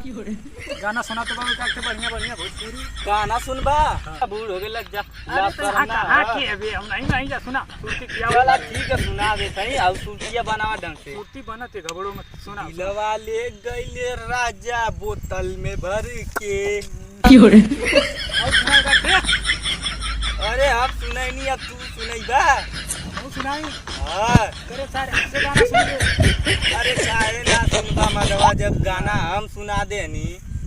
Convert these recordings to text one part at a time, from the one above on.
गाना सुना तो बाबू का बढ़िया बढ़िया भोजपुरी गाना सुनबा बूढ़ हो गेल जा हां अभी हम नहीं जा सुना सुरती किया वाला ठीक है सुना दे सही और सुरतिया बनावा ढंग से सुरती बनत है घबड़ो में सुना दिलवा ले गइले राजा बोतल में भर के और सुना का अरे हम सुनाई नहीं अब तू सुनाईबा हम सुनाई हां तेरे सारे ऐसे गाना सुन ले अरे काहे ना सुनबा मगवा जब गाना हम सुना देनी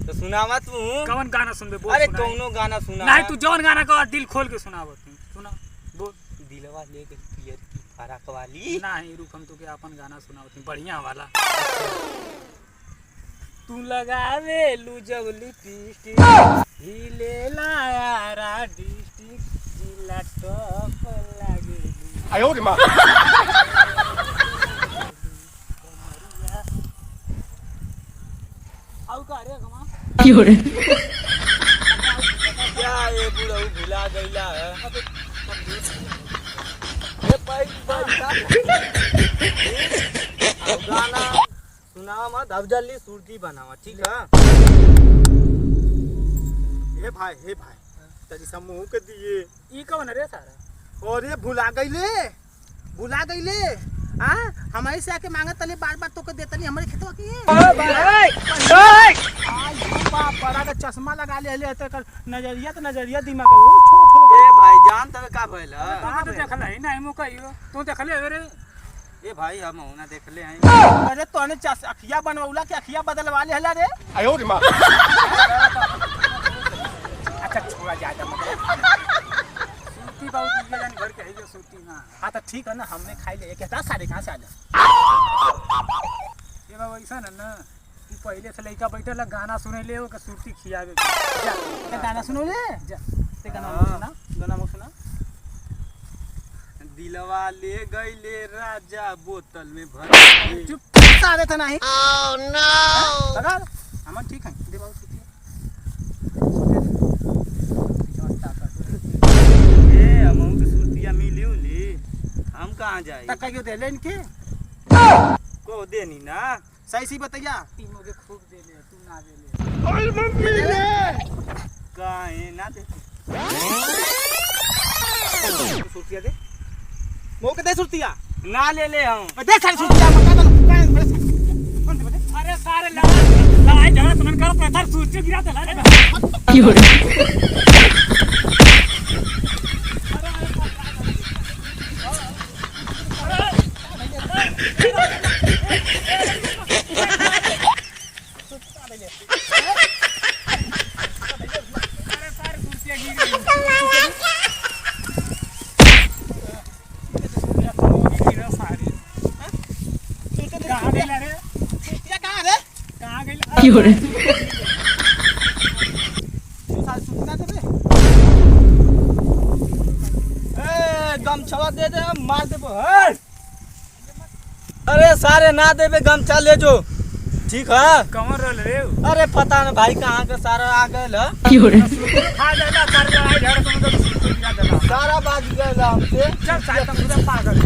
तो सुनावा तू कौन गाना सुनबे बोल अरे कौनो गाना सुना नहीं तू जौन गाना का दिल खोल के सुनावत सुना बोल दिलवा ले गई पियर की फराक वाली नहीं रुक हम तो के अपन गाना सुनावत बढ़िया वाला तू लगावे लू जब लिपस्टिक हिले लायारा डिस्ट्रिक्ट जिला टॉप लागे आयो रे मां आउ का रे गमा क्या ये बुढ़ऊ भुला गइला है ये पाई गाना सुनावा मत अब जल्दी सुरती बनावा ठीक है हे भाई तरी समूह के दिए ई कौन रे सारा अरे भुला गइले हां हमारे से आके मांगत तनी बार-बार तो के देतनी हमरे खेतवा की बाप बड़ा का चश्मा लगा ले त नजरिया दिमाग वो छोट हो ए भाई जान तब का भइला तो देखल है नहीं मु कहियो तू देखले रे ए भाई हम होना देखले हैं अरे तोने अखिया बनवला के अखिया बदलवा ले हला रे आयो रे मां अच्छा छोड़ा जाता मतलब सूती बहुत दिया जान घर के है जो सूती ना हां तो ठीक है ना हमने खाई ले कहता सारे कहां से आ ये बाबा ऐसा ना कि पहले से लइका बैठल गाना सुने ले हो के सूती खियावे जा ते गाना सुनो ले जा ते गाना मत सुना दिलवा ले गइले राजा बोतल में भर के चुप सारे था नहीं ओह नो लगा हम ठीक है दे बाबू सूती ए हम के सुरतिया मिलिउली हम कहां जाई तक क्यों दे ले इनके को देनी ना सही सी बताइया तीनों के खूब दे ले तू ना दे ले ओए मम्मी ले काहे ना दे सुरतिया दे मो के दे सुरतिया ना ले ले हम दे सारी सुरतिया मत कौन दे अरे सारे लड़ाई झगड़ा तुमन कर पत्थर सूती गिरा दे गमछवा दे दे मार दे अरे सारे ना देबे गमछा ले जो ठीक है कौन रोल रे अरे पता न भाई कहाँ के सारा आ गए खा देला कर लड़ाई झगड़ा तुम तो सूती गिरा देला सारा बाज गए हमसे चल सारे तुम पूरा पागल